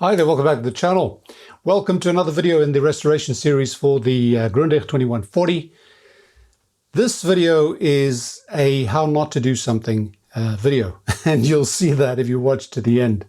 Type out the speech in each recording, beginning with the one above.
Hi there, welcome back to the channel. Welcome to another video in the restoration series for the Grundig 2140. This video is a how not to do something video, and you'll see that if you watch to the end.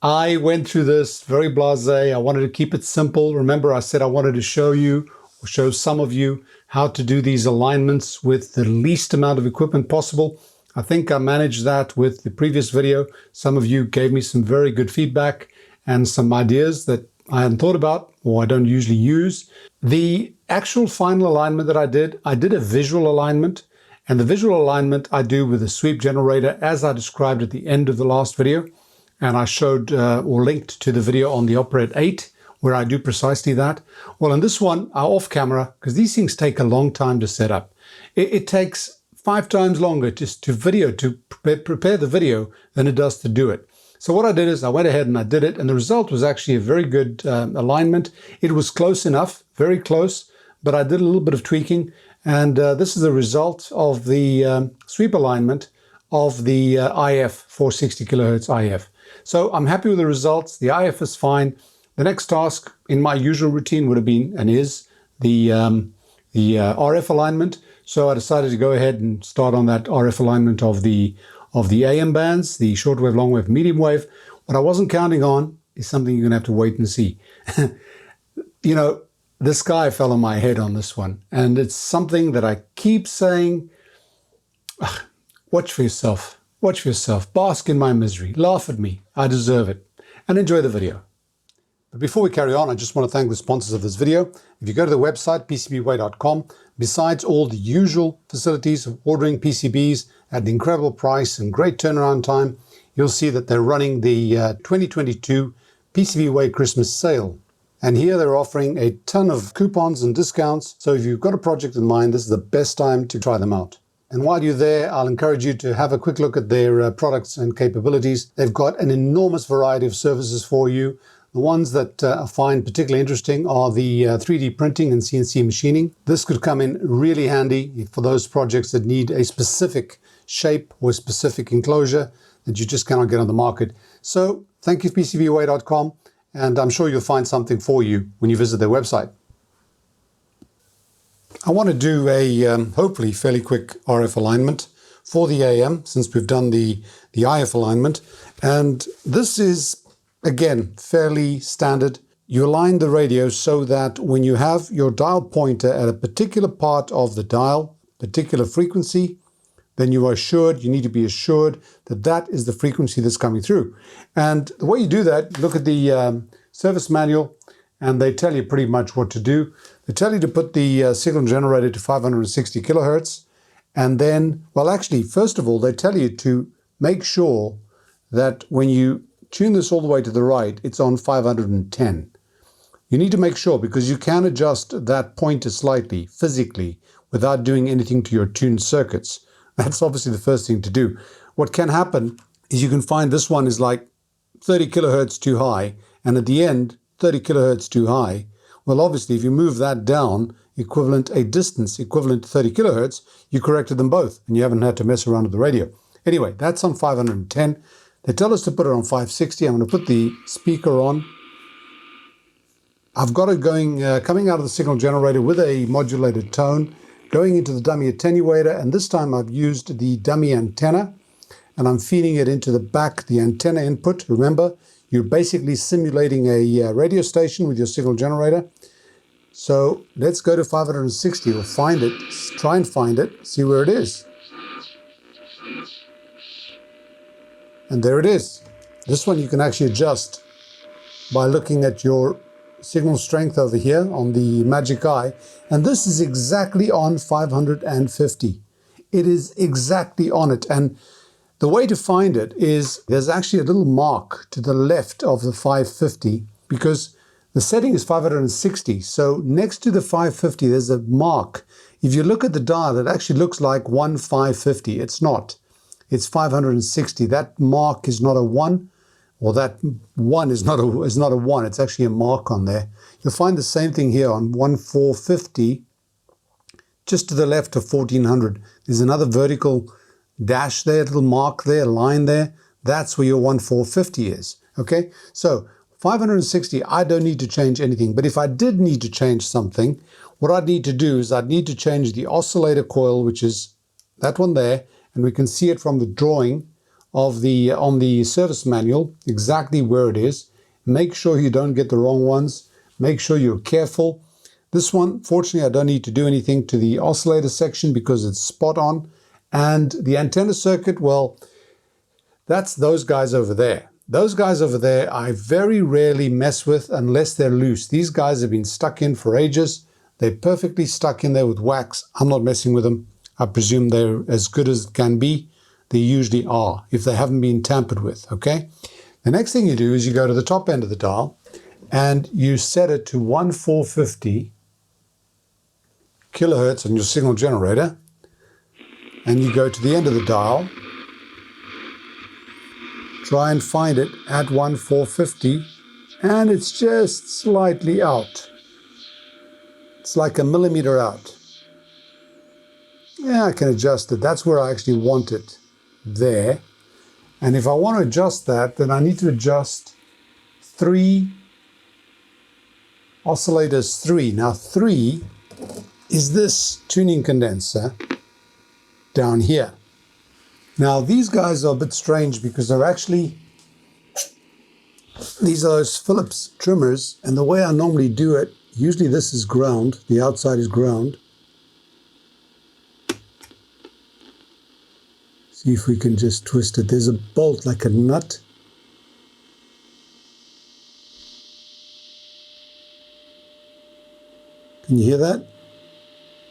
I went through this very blasé. I wanted to keep it simple. Remember, I said I wanted to show you, or show some of you, how to do these alignments with the least amount of equipment possible. I think I managed that with the previous video. Some of you gave me some very good feedback and some ideas that I hadn't thought about or I don't usually use. The actual final alignment that I did a visual alignment, and the visual alignment I do with a sweep generator as I described at the end of the last video, and I showed or linked to the video on the OPERETTE 8 where I do precisely that. Well, in this one, I'm off camera because these things take a long time to set up. It takes 5 times longer just to prepare the video than it does to do it. So what I did is I went ahead and I did it, and the result was actually a very good alignment. It was close enough, very close, but I did a little bit of tweaking, and this is the result of the sweep alignment of the IF, 460 kilohertz IF. So I'm happy with the results. The IF is fine. The next task in my usual routine would have been, and is, the RF alignment. So I decided to go ahead and start on that RF alignment of the AM bands, the shortwave, longwave, medium wave. What I wasn't counting on is something you're going to have to wait and see. You know, the sky fell on my head on this one. And it's something that I keep saying, watch for yourself. Watch for yourself. Bask in my misery. Laugh at me. I deserve it. And enjoy the video. But before we carry on, I just want to thank the sponsors of this video. If you go to the website, PCBWay.com, besides all the usual facilities of ordering PCBs at an incredible price and great turnaround time, you'll see that they're running the 2022 PCBWay Christmas sale. And here they're offering a ton of coupons and discounts. So if you've got a project in mind, this is the best time to try them out. And while you're there, I'll encourage you to have a quick look at their products and capabilities. They've got an enormous variety of services for you. The ones that I find particularly interesting are the 3D printing and CNC machining. This could come in really handy for those projects that need a specific shape or specific enclosure that you just cannot get on the market. So thank you, PCBWay.com, and I'm sure you'll find something for you when you visit their website. I want to do a hopefully fairly quick RF alignment for the AM, since we've done the IF alignment, and this is again fairly standard. You align the radio so that when you have your dial pointer at a particular part of the dial, particular frequency, then you need to be assured that that is the frequency that's coming through. And the way you do that, look at the service manual, and they tell you pretty much what to do. They tell you to put the signal generator to 560 kilohertz, and then, well, actually, first of all, they tell you to make sure that when you tune this all the way to the right, it's on 510. You need to make sure, because you can adjust that pointer slightly, physically, without doing anything to your tuned circuits. That's obviously the first thing to do. What can happen is you can find this one is like 30 kilohertz too high, and at the end, 30 kilohertz too high. Well, obviously, if you move that down, a distance equivalent to 30 kilohertz, you corrected them both, and you haven't had to mess around with the radio. Anyway, that's on 510. They tell us to put it on 560. I'm going to put the speaker on. I've got it going, coming out of the signal generator with a modulated tone, going into the dummy attenuator, and this time I've used the dummy antenna, and I'm feeding it into the back, the antenna input. Remember, you're basically simulating a radio station with your signal generator. So let's go to 560. We'll find it, try and find it, see where it is. And there it is. This one you can actually adjust by looking at your signal strength over here on the magic eye. And this is exactly on 550. It is exactly on it. And the way to find it is there's actually a little mark to the left of the 550, because the setting is 560. So next to the 550, there's a mark. If you look at the dial, it actually looks like 550. It's not. It's 560. That mark is not a 1, or that 1 is not a 1. It's actually a mark on there. You'll find the same thing here on 1450, just to the left of 1400. There's another vertical dash there, little mark there, line there. That's where your 1450 is. Okay, so 560, I don't need to change anything. But if I did need to change something, what I'd need to do is I'd need to change the oscillator coil, which is that one there, and we can see it from the drawing of on the service manual, exactly where it is. Make sure you don't get the wrong ones. Make sure you're careful. This one, fortunately, I don't need to do anything to the oscillator section because it's spot on. And the antenna circuit, well, that's those guys over there. Those guys over there I very rarely mess with unless they're loose. These guys have been stuck in for ages. They're perfectly stuck in there with wax. I'm not messing with them. I presume they're as good as it can be. They usually are, if they haven't been tampered with, okay? The next thing you do is you go to the top end of the dial and you set it to 1450 kilohertz on your signal generator, and you go to the end of the dial, try and find it at 1450, and it's just slightly out. It's like a millimeter out. Yeah, I can adjust it. That's where I actually want it, there. And if I want to adjust that, then I need to adjust 3 oscillators 3. Now 3 is this tuning condenser down here. Now these guys are a bit strange because they're actually, these are those Phillips trimmers, and the way I normally do it, usually this is ground, the outside is ground. See if we can just twist it. There's a bolt like a nut. Can you hear that?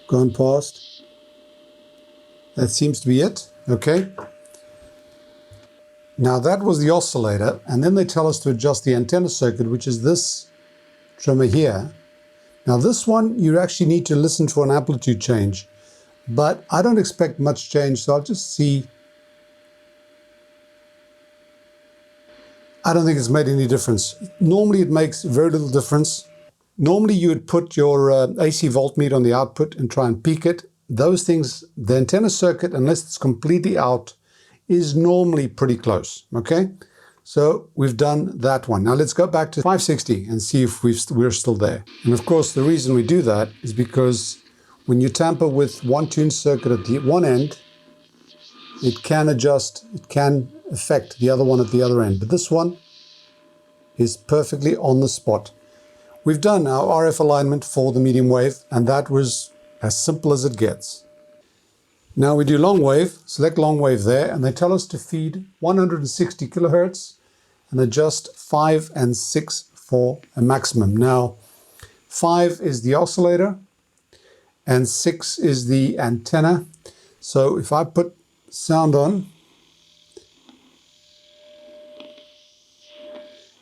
Gone past. That seems to be it. Okay. Now that was the oscillator, and then they tell us to adjust the antenna circuit, which is this trimmer here. Now this one, you actually need to listen for an amplitude change, but I don't expect much change, so I'll just see. I don't think it's made any difference. Normally it makes very little difference. Normally you would put your AC voltmeter on the output and try and peak it. Those things, the antenna circuit, unless it's completely out, is normally pretty close, okay? So we've done that one. Now let's go back to 560 and see if we're still there. And of course the reason we do that is because when you tamper with one tuned circuit at the one end, it can adjust, it can affect the other one at the other end. But this one is perfectly on the spot. We've done our RF alignment for the medium wave, and that was as simple as it gets. Now we do long wave, select long wave there, and they tell us to feed 160 kilohertz and adjust 5 and 6 for a maximum. Now 5 is the oscillator and 6 is the antenna. So if I put sound on,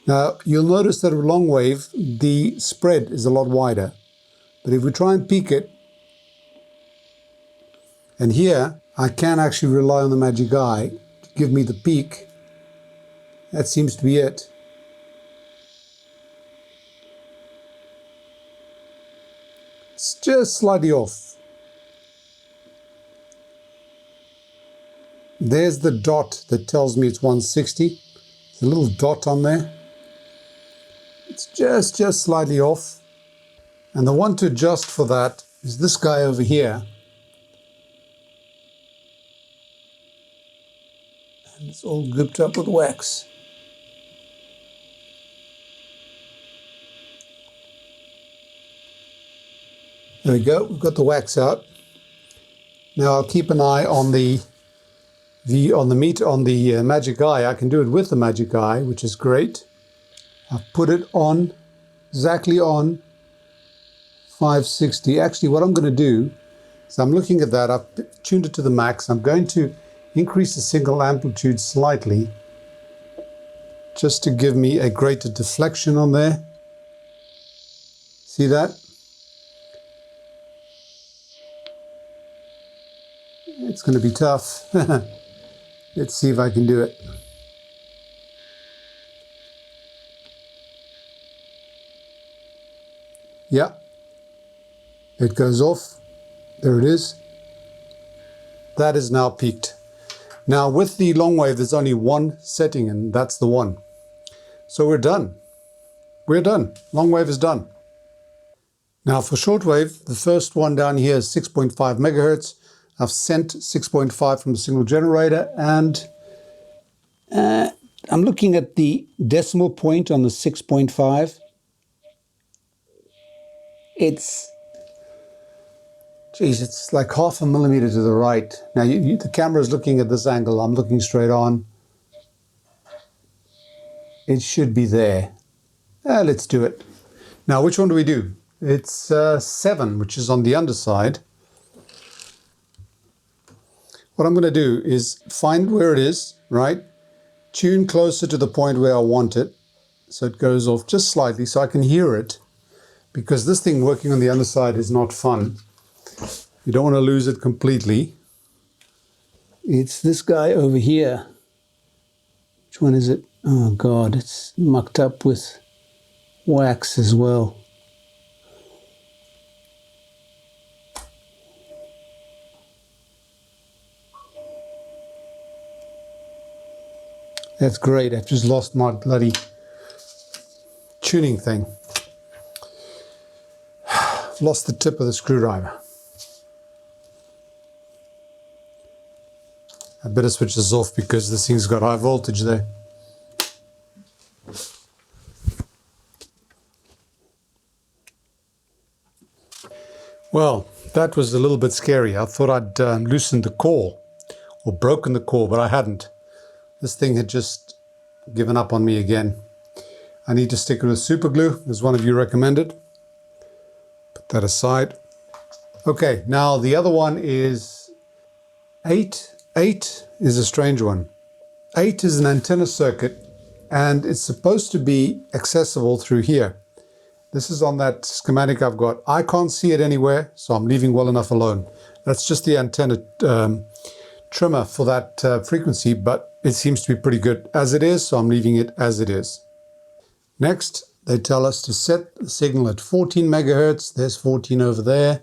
now you'll notice that with long wave the spread is a lot wider, but if we try and peak it, and here I can actually rely on the magic eye to give me the peak. That seems to be it. It's just slightly off. There's the dot that tells me it's 160. There's a little dot on there. It's just slightly off. And the one to adjust for that is this guy over here. And it's all gooped up with wax. There we go, we've got the wax out. Now I'll keep an eye on the magic eye. I can do it with the magic eye, which is great. I've put it on, exactly on 560. Actually, what I'm going to do is I'm looking at that. I've tuned it to the max. I'm going to increase the signal amplitude slightly just to give me a greater deflection on there. See that? It's going to be tough. Let's see if I can do it. Yeah, it goes off. There it is. That is now peaked. Now with the long wave, there's only one setting, and that's the one. So we're done. we're done. Long wave is done. Now for shortwave, the first one down here is 6.5 megahertz. I've sent 6.5 from the signal generator, and I'm looking at the decimal point on the 6.5. It's like half a millimeter to the right. Now the camera is looking at this angle. I'm looking straight on. It should be there. Let's do it. Now, which one do we do? It's 7, which is on the underside. What I'm going to do is find where it is, right? Tune closer to the point where I want it, so it goes off just slightly so I can hear it, because this thing working on the underside is not fun. You don't want to lose it completely. It's this guy over here. Which one is it? Oh God, it's mucked up with wax as well. That's great. I've just lost my bloody tuning thing. I've lost the tip of the screwdriver. I better switch this off because this thing's got high voltage there. Well, that was a little bit scary. I thought I'd loosened the core or broken the core, but I hadn't. This thing had just given up on me again. I need to stick it with super glue, as one of you recommended. Put that aside. Okay, now the other one is 8. 8 is a strange one. 8 is an antenna circuit, and it's supposed to be accessible through here. This is on that schematic I've got. I can't see it anywhere, so I'm leaving well enough alone. That's just the antenna trimmer for that frequency, but it seems to be pretty good as it is, so I'm leaving it as it is. Next, they tell us to set the signal at 14 megahertz. There's 14 over there.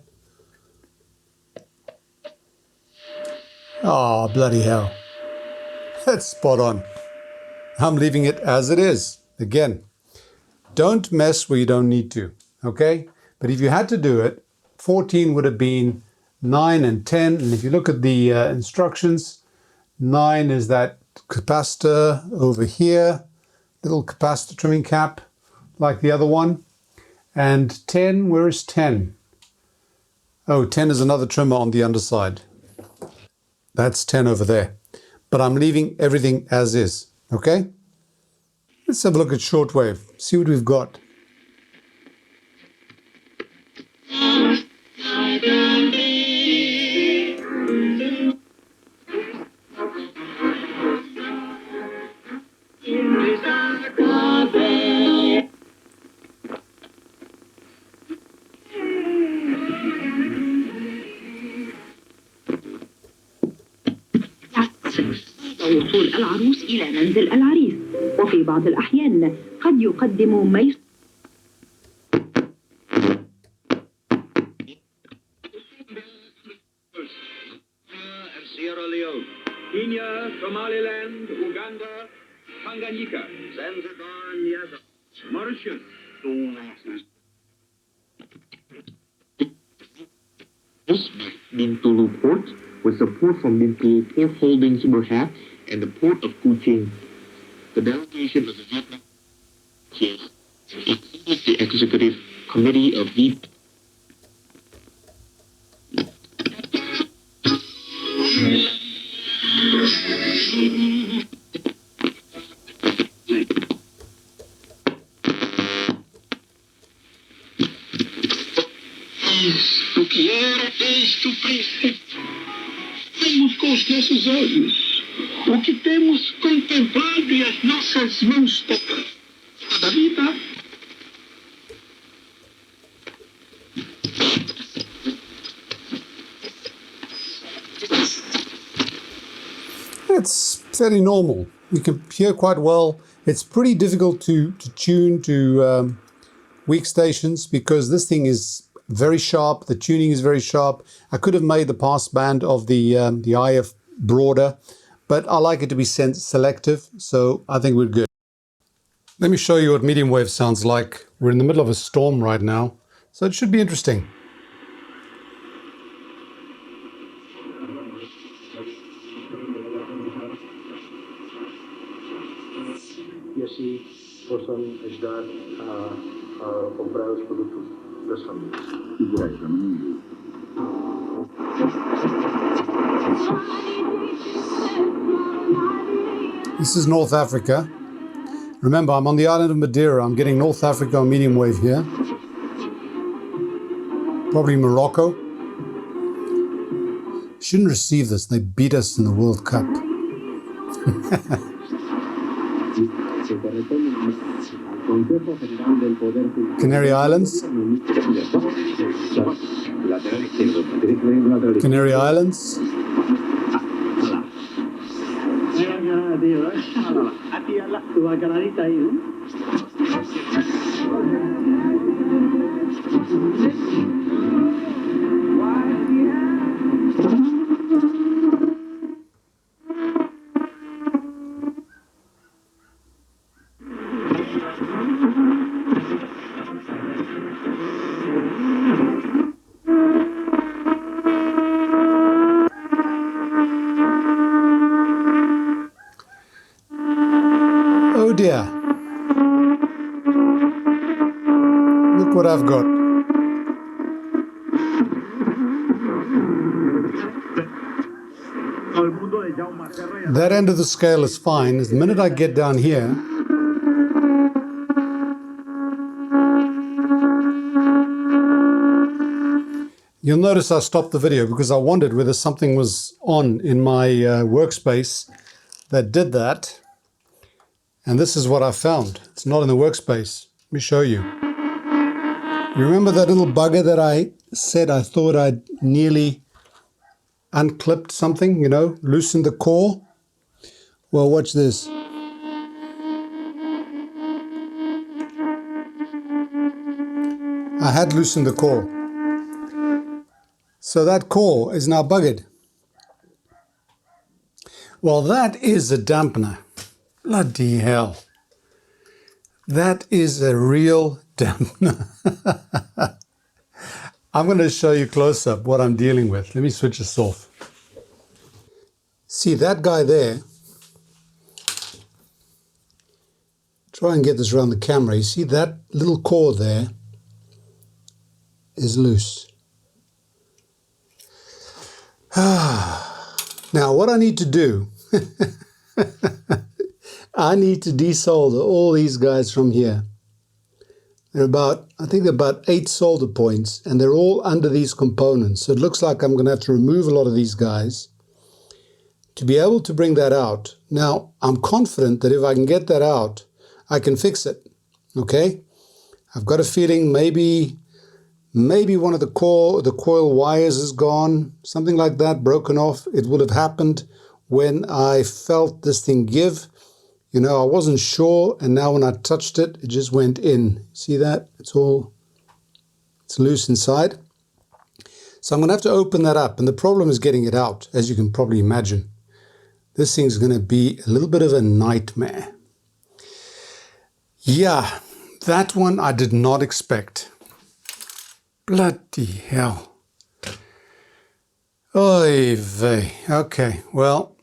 Oh, bloody hell. That's spot on. I'm leaving it as it is. Again, don't mess where you don't need to, okay? But if you had to do it, 14 would have been 9 and 10. And if you look at the instructions, 9 is that capacitor over here, little capacitor trimming cap like the other one. And 10, where is 10? Oh, 10 is another trimmer on the underside. That's 10 over there. But I'm leaving everything as is, okay? Let's have a look at shortwave, see what we've got. وصول العروس إلى منزل العريس، وفي بعض الأحيان قد يقدم ميس Sierra Leone, Kenya, Somaliland, Uganda, Tanganyika, Zanzibar, Niassa, Mauritius. Bintulu Port, with support from Bintulu Port Holdings Berhad and the Port of Kuching. The delegation of the Vietnam included the Executive Committee of the O que era desde o princípio. Vemos com os nossos olhos o que temos contemplado e as nossas mãos tocando. Da vida. It's fairly normal. We can hear quite well. It's pretty difficult to tune to weak stations because this thing is very sharp. The tuning is very sharp. I could have made the pass band of the IF broader, but I like it to be selective, so I think we're good. Let me show you what medium wave sounds like. We're in the middle of a storm right now, so it should be interesting. Y así possam ajudar a comprar os produtos das famílias. This is North Africa. Remember, I'm on the island of Madeira. I'm getting North Africa on medium wave here. Probably Morocco. Shouldn't receive this. They beat us in the World Cup. Canary Islands. Canary Islands. Oh dear. Look what I've got. That end of the scale is fine. The minute I get down here, you'll notice I stopped the video because I wondered whether something was on in my workspace that did that. And this is what I found. It's not in the workspace. Let me show you. You remember that little bugger that I said I thought I'd nearly unclipped something, you know, loosened the core? Well, watch this. I had loosened the core. So that core is now buggered. Well, that is a dampener. Bloody hell. That is a real dampener. I'm going to show you close up what I'm dealing with. Let me switch this off. See that guy there? Try and get this around the camera. You see that little core there is loose. Now what I need to do, I need to desolder all these guys from here. They're about, I think they're about 8 solder points, and they're all under these components. So it looks like I'm going to have to remove a lot of these guys to be able to bring that out. Now, I'm confident that if I can get that out, I can fix it. Okay? I've got a feeling maybe one of the coil wires is gone, something like that, broken off. It would have happened when I felt this thing give. You know, I wasn't sure, and now when I touched it, it just went in. See that? It's loose inside. So I'm going to have to open that up, and the problem is getting it out, as you can probably imagine. This thing's going to be a little bit of a nightmare. Yeah, that one I did not expect. Bloody hell. Oy vey. Okay, well,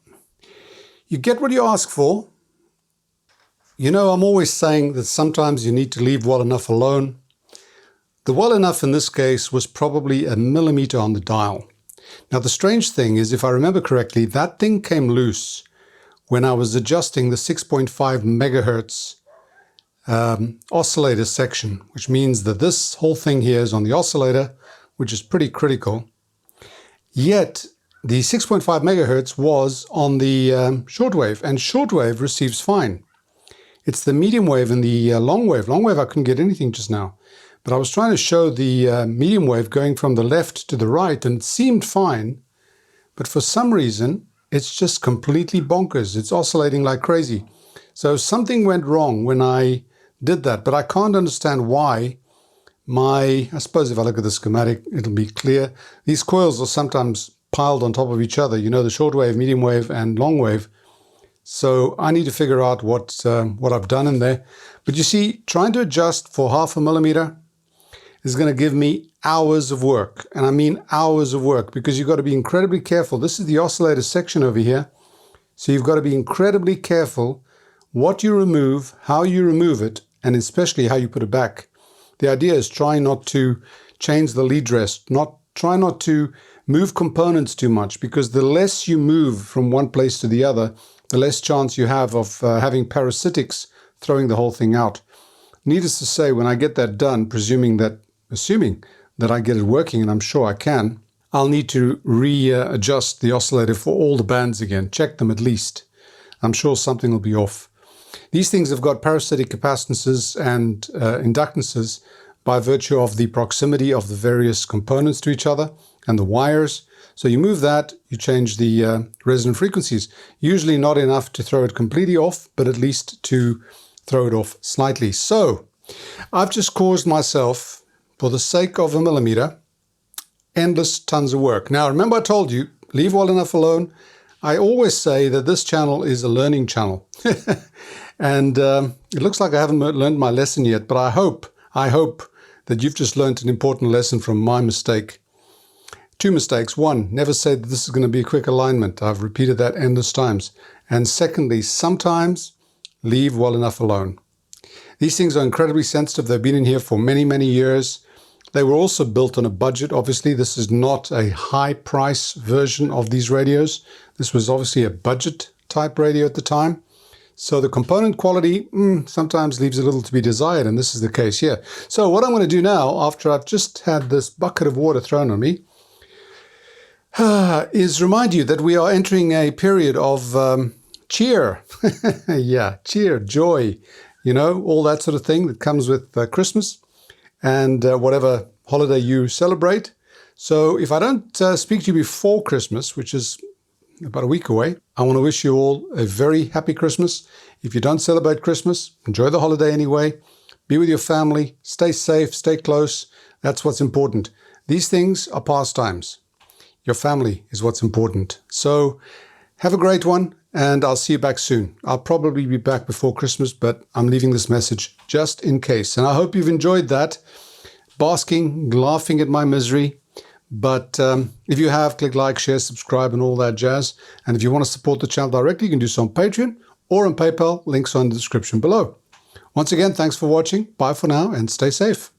you get what you ask for. You know, I'm always saying that sometimes you need to leave well enough alone. The well enough in this case was probably a millimeter on the dial. Now, the strange thing is, if I remember correctly, that thing came loose when I was adjusting the 6.5 megahertz oscillator section, which means that this whole thing here is on the oscillator, which is pretty critical. Yet, the 6.5 megahertz was on the shortwave, and shortwave receives fine. It's the medium wave and the long wave. Long wave, I couldn't get anything just now. But I was trying to show the medium wave going from the left to the right, and it seemed fine. But for some reason, it's just completely bonkers. It's oscillating like crazy. So something went wrong when I did that. But I can't understand why I suppose if I look at the schematic, it'll be clear. These coils are sometimes piled on top of each other. You know, the short wave, medium wave, and long wave. So I need to figure out what I've done in there. But you see, trying to adjust for 0.5 millimeter is going to give me hours of work. And I mean hours of work, because you've got to be incredibly careful. This is the oscillator section over here. So you've got to be incredibly careful what you remove, how you remove it, and especially how you put it back. The idea is try not to change the lead rest, try not to move components too much, because the less you move from one place to the other, the less chance you have of having parasitics throwing the whole thing out. Needless to say, when I get that done, assuming that I get it working, and I'm sure I can, I'll need to readjust the oscillator for all the bands again, check them at least. I'm sure something will be off. These things have got parasitic capacitances and inductances by virtue of the proximity of the various components to each other and the wires. So you move that, you change the resonant frequencies. Usually not enough to throw it completely off, but at least to throw it off slightly. So I've just caused myself, for the sake of 1 millimeter, endless tons of work. Now, remember I told you, leave well enough alone. I always say that this channel is a learning channel. And it looks like I haven't learned my lesson yet, but I hope that you've just learned an important lesson from my mistake. 2 mistakes. 1, never say that this is going to be a quick alignment. I've repeated that endless times. And secondly, sometimes leave well enough alone. These things are incredibly sensitive. They've been in here for many, many years. They were also built on a budget. Obviously, this is not a high price version of these radios. This was obviously a budget type radio at the time. So the component quality sometimes leaves a little to be desired, and this is the case here. So what I'm going to do now, after I've just had this bucket of water thrown on me, is remind you that we are entering a period of cheer. Yeah, cheer, joy, you know, all that sort of thing that comes with Christmas and whatever holiday you celebrate. So if I don't speak to you before Christmas, which is about a week away, I want to wish you all a very happy Christmas. If you don't celebrate Christmas, enjoy the holiday anyway. Be with your family, stay safe, stay close. That's what's important. These things are pastimes. Your family is what's important. So have a great one, and I'll see you back soon. I'll probably be back before Christmas, but I'm leaving this message just in case. And I hope you've enjoyed that, basking, laughing at my misery. But if you have, click like, share, subscribe, and all that jazz. And if you want to support the channel directly, you can do so on Patreon or on PayPal. Links are in the description below. Once again, thanks for watching. Bye for now, and stay safe.